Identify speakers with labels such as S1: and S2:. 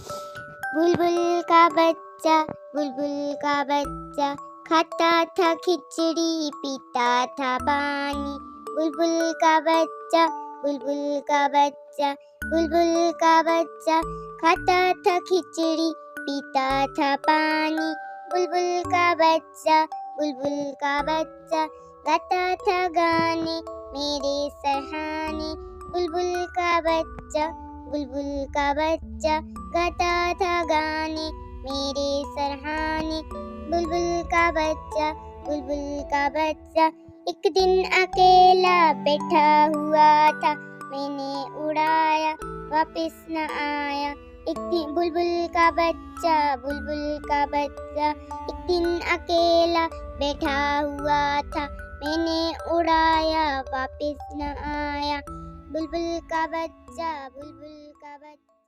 S1: बुलबुल का बच्चा, बुलबुल का बच्चा, खाता था खिचड़ी पीता था पानी। बुलबुल का बच्चा, बुलबुल का बच्चा, बुलबुल का बच्चा, खाता था खिचड़ी पीता था पानी। बुलबुल का बच्चा, बुलबुल का बच्चा, गाता था गाने मेरे सरहाने। बुलबुल का बच्चा, बुलबुल का बच्चा, गाता था गाने मेरे सरहाने। बुलबुल का बच्चा, बुलबुल का बच्चा, एक दिन अकेला बैठा हुआ था, मैंने उड़ाया वापस न आया। एक दिन बुलबुल का बच्चा, बुलबुल का बच्चा, एक दिन अकेला बैठा हुआ था, मैंने उड़ाया वापस न आया। बुलबुल का बच्चा, बुलबुल का बच्चा।